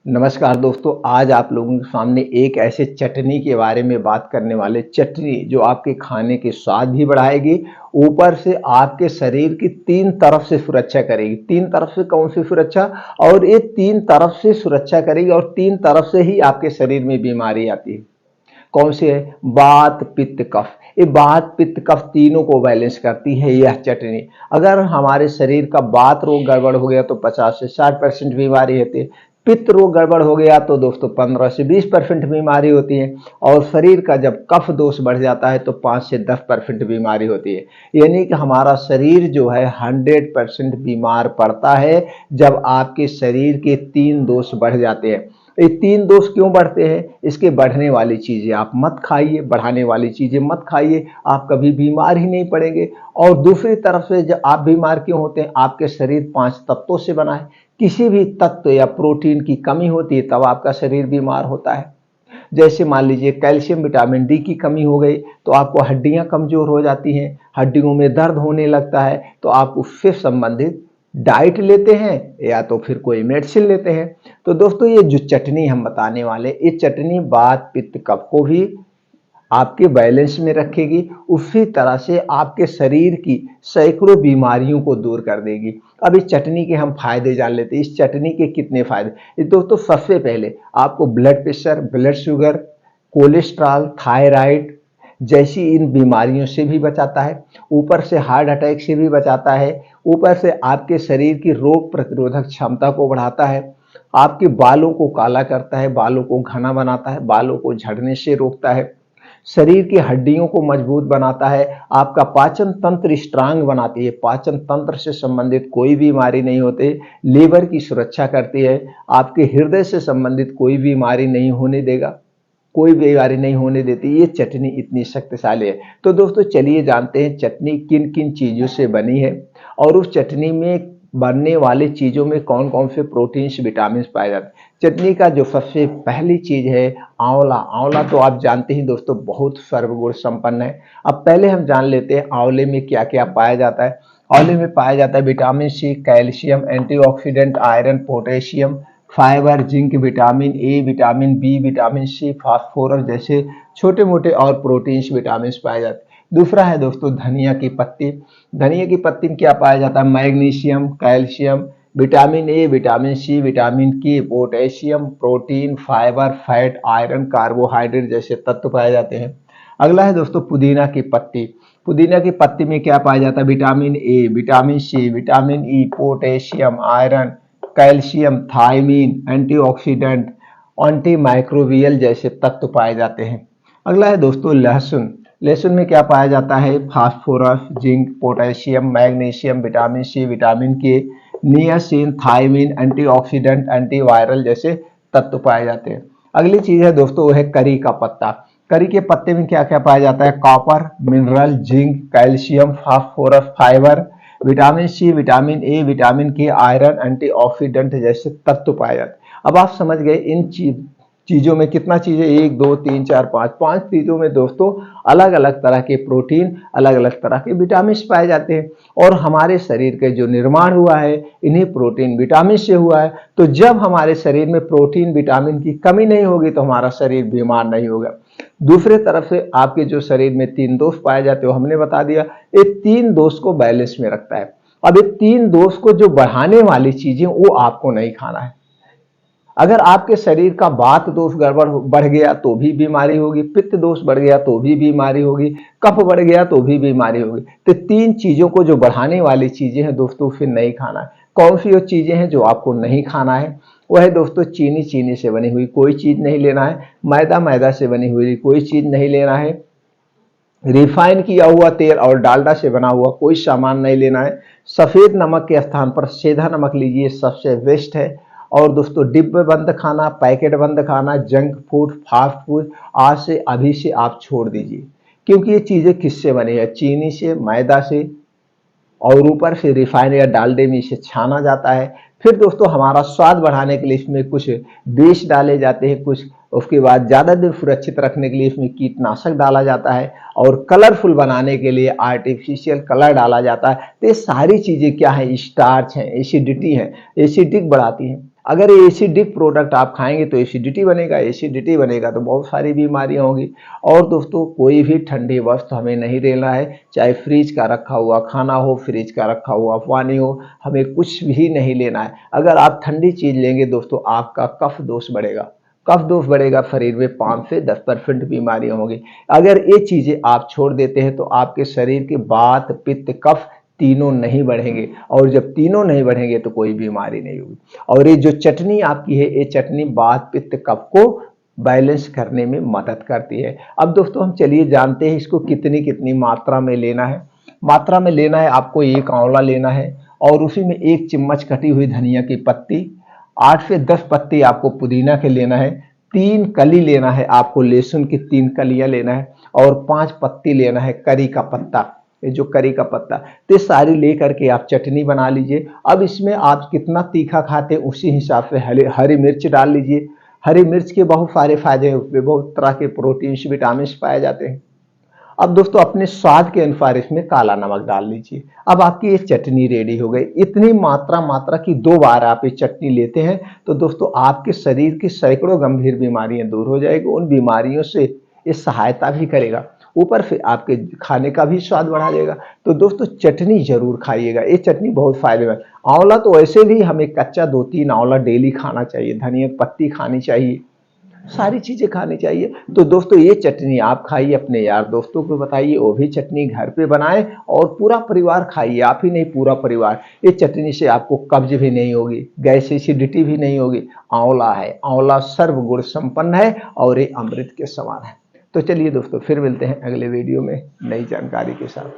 नमस्कार दोस्तों, आज आप लोगों के सामने एक ऐसे चटनी के बारे में बात करने वाले। चटनी जो आपके खाने के स्वाद भी बढ़ाएगी, ऊपर से आपके शरीर की तीन तरफ से सुरक्षा करेगी। तीन तरफ से कौन सी सुरक्षा? और ये तीन तरफ से सुरक्षा करेगी और तीन तरफ से ही आपके शरीर में बीमारी आती है। कौन से है? वात पित्त कफ। ये वात पित्त कफ तीनों को बैलेंस करती है यह चटनी। अगर हमारे शरीर का वात रोग गड़बड़ हो गया तो 50 से 60% बीमारी होती है। पित्त रोग गड़बड़ हो गया तो दोस्तों 15 से 20% बीमारी होती है। और शरीर का जब कफ दोष बढ़ जाता है तो 5 से 10% बीमारी होती है। यानी कि हमारा शरीर जो है 100% बीमार पड़ता है जब आपके शरीर के तीन दोष बढ़ जाते हैं। ये तीन दोष क्यों बढ़ते हैं? इसके बढ़ने वाली चीजें आप मत खाइए, बढ़ाने वाली चीजें मत खाइए, आप कभी बीमार ही नहीं पड़ेंगे। और दूसरी तरफ से जब आप बीमार क्यों होते हैं? आपके शरीर 5 तत्वों से बना है। किसी भी तत्व या प्रोटीन की कमी होती है तब आपका शरीर बीमार होता है। जैसे मान लीजिए कैल्शियम विटामिन डी की कमी हो गई तो आपको हड्डियां कमजोर हो जाती हैं, हड्डियों में दर्द होने लगता है, तो आप उससे संबंधित डाइट लेते हैं या तो फिर कोई मेडिसिन लेते हैं। तो दोस्तों ये जो चटनी हम बताने वाले, ये चटनी वात पित्त कफ को भी आपके बैलेंस में रखेगी, उसी तरह से आपके शरीर की सैकड़ों बीमारियों को दूर कर देगी। अब इस चटनी के हम फायदे जान लेते हैं। इस चटनी के कितने फायदे? दोस्तों सबसे पहले आपको blood pressure, blood sugar, cholesterol, thyroid जैसी इन बीमारियों से भी बचाता है। ऊपर से हार्ट अटैक से भी बचाता है। ऊपर से आपके शरीर की रोग प्रतिरोधक क्षमता को बढ़ाता है। आपके बालों को काला करता है, बालों को घना बनाता है, बालों को झड़ने से रोकता है, शरीर की हड्डियों को मजबूत बनाता है, आपका पाचन तंत्र स्ट्रांग बनाती है, पाचन तंत्र से संबंधित कोई बीमारी नहीं होती, लीवर की सुरक्षा करती है, आपके हृदय से संबंधित कोई बीमारी नहीं होने देगा, कोई बीमारी नहीं होने देती। ये चटनी इतनी शक्तिशाली है। तो दोस्तों चलिए जानते हैं चटनी किन किन चीजों से बनी है और उस चटनी में बनने वाली चीजों में कौन कौन से प्रोटीन्स विटामिन पाए जाते हैं। चटनी का जो सबसे पहली चीज है आंवला। आंवला तो आप जानते ही दोस्तों बहुत सर्वगुण संपन्न है। अब पहले हम जान लेते हैं आंवले में क्या क्या पाया जाता है। आंवले में पाया जाता है vitamin C, calcium, antioxidant, iron, potassium, fibre, zinc, vitamin A, vitamin B, vitamin C, phosphorus जैसे छोटे मोटे और प्रोटीन्स विटामिन पाए जाते हैं। दूसरा है दोस्तों धनिया की पत्ती। धनिया की पत्ती में क्या पाया जाता है? Magnesium, calcium, vitamin A, vitamin C, vitamin K, potassium, protein, fibre, fat, iron, carbohydrate जैसे तत्व पाए जाते हैं। अगला है दोस्तों पुदीना की पत्ती। पुदीना की पत्ती में क्या पाया जाता है? Vitamin A, vitamin C, vitamin E, potassium, iron, calcium, thiamine, antioxidant, antimicrobial जैसे तत्व पाए जाते हैं। अगला है दोस्तों लहसुन। लहसुन में क्या पाया जाता है? Phosphorus, zinc, potassium, magnesium, vitamin C, vitamin K, niacin, thiamine, antioxidant, antiviral जैसे तत्व पाए जाते हैं। अगली चीज है दोस्तों वो है करी का पत्ता। करी के पत्ते में क्या क्या पाया जाता है? Copper, mineral, zinc, calcium, phosphorus, fibre, vitamin C, vitamin A, vitamin K, iron, antioxidant जैसे तत्व पाए जाते हैं। अब आप समझ गए इन चीजों में कितना चीजें, 1 2 3 4 5 5 चीजों में दोस्तों अलग अलग तरह के प्रोटीन, अलग अलग तरह के विटामिन पाए जाते हैं। और हमारे शरीर के जो निर्माण हुआ है इन्हीं प्रोटीन विटामिन से हुआ है। तो जब हमारे शरीर में प्रोटीन विटामिन की कमी नहीं होगी तो हमारा शरीर बीमार नहीं होगा। दूसरे तरफ से आपके जो शरीर में तीन दोष पाए जाते हो हमने बता दिया, ये तीन दोष को बैलेंस में रखता है। अब ये तीन दोष को जो बढ़ाने वाली चीजें वो आपको नहीं खाना है। अगर आपके शरीर का वात दोष गड़बड़ बढ़ गया तो भी बीमारी होगी, पित्त दोष बढ़ गया तो भी बीमारी होगी, कफ बढ़ गया तो भी बीमारी होगी। तो तीन चीजों को जो बढ़ाने वाली चीजें हैं दोस्तों फिर नहीं खाना है। कौन सी वो चीजें हैं जो आपको नहीं खाना है? वह है दोस्तों चीनी। चीनी से बनी हुई कोई चीज नहीं लेना है। मैदा, मैदा से बनी हुई कोई चीज नहीं लेना है। रिफाइन किया हुआ तेल और डालडा से बना हुआ कोई सामान नहीं लेना है। सफेद नमक के स्थान पर सेंधा नमक लीजिए, सबसे बेस्ट है। और दोस्तों डिब्बे बंद खाना, पैकेट बंद खाना, जंक फूड, फास्ट फूड आज से अभी से आप छोड़ दीजिए। क्योंकि ये चीजें किससे बनी है? चीनी से, मैदा से और ऊपर से रिफाइन या डालडे में इसे छाना जाता है। फिर दोस्तों हमारा स्वाद बढ़ाने के लिए इसमें कुछ बीज डाले जाते हैं, कुछ उसके बाद ज्यादा दिन सुरक्षित रखने के लिए इसमें कीटनाशक डाला जाता है और कलरफुल बनाने के लिए आर्टिफिशियल कलर डाला जाता है। तो ये सारी चीजें क्या है? स्टार्च है, एसिडिटी है, एसिडिक बढ़ाती है। अगर एसिडिक प्रोडक्ट आप खाएंगे तो एसिडिटी बनेगा, एसिडिटी बनेगा तो बहुत सारी बीमारियां होंगी। और दोस्तों कोई भी ठंडी वस्तु हमें नहीं लेना है, चाहे फ्रिज का रखा हुआ खाना हो, फ्रिज का रखा हुआ पानी हो, हमें कुछ भी नहीं लेना है। अगर आप ठंडी चीज लेंगे दोस्तों आपका कफ दोष बढ़ेगा, कफ दोष बढ़ेगा, शरीर में 5 से 10% बीमारियां होंगी। अगर ये चीजें आप छोड़ देते हैं तो आपके शरीर के वात पित्त कफ तीनों नहीं बढ़ेंगे, और जब तीनों नहीं बढ़ेंगे तो कोई बीमारी नहीं होगी। और ये जो चटनी आपकी है, ये चटनी वात पित्त कफ को बैलेंस करने में मदद करती है। अब दोस्तों हम चलिए जानते हैं इसको कितनी कितनी मात्रा में लेना है। मात्रा में लेना है आपको, 1 आंवला लेना है और उसी में 1 चम्मच कटी हुई धनिया की पत्ती, 8 से 10 पत्ती आपको पुदीना के लेना है, 3 कली लेना है आपको लहसुन की 3 कलियां लेना है, और 5 पत्ती लेना है करी का पत्ता, ये जो करी का पत्ता, तो सारी लेकर के आप चटनी बना लीजिए। अब इसमें आप कितना तीखा खाते हैं उसी हिसाब से हरी मिर्च डाल लीजिए। हरी मिर्च के बहुत सारे फायदे हैं, उसमें बहुत तरह के प्रोटीन्स विटामिन पाए जाते हैं। अब दोस्तों अपने स्वाद के अनुसार इसमें काला नमक डाल लीजिए। अब आपकी ये चटनी रेडी हो गई। इतनी मात्रा की 2 बार आप ये चटनी लेते हैं तो दोस्तों आपके शरीर की सैकड़ों गंभीर बीमारियां दूर हो जाएगी। उन बीमारियों से ये सहायता भी करेगा, ऊपर से आपके खाने का भी स्वाद बढ़ा देगा। तो दोस्तों चटनी जरूर खाइएगा, ये चटनी बहुत फायदेमंद। आंवला तो वैसे भी हमें कच्चा 2-3 आंवला डेली खाना चाहिए, धनिया की पत्ती खानी चाहिए, सारी चीजें खानी चाहिए। तो दोस्तों ये चटनी आप खाइए, अपने यार दोस्तों को बताइए, वो भी चटनी घर पे बनाएं और पूरा परिवार खाइए, आप ही नहीं पूरा परिवार। ये चटनी से आपको कब्ज भी नहीं होगी, गैस एसिडिटी भी नहीं होगी। आंवला है, आंवला सर्व गुण संपन्न है और ये अमृत के समान है। तो चलिए दोस्तों फिर मिलते हैं अगले वीडियो में नई जानकारी के साथ।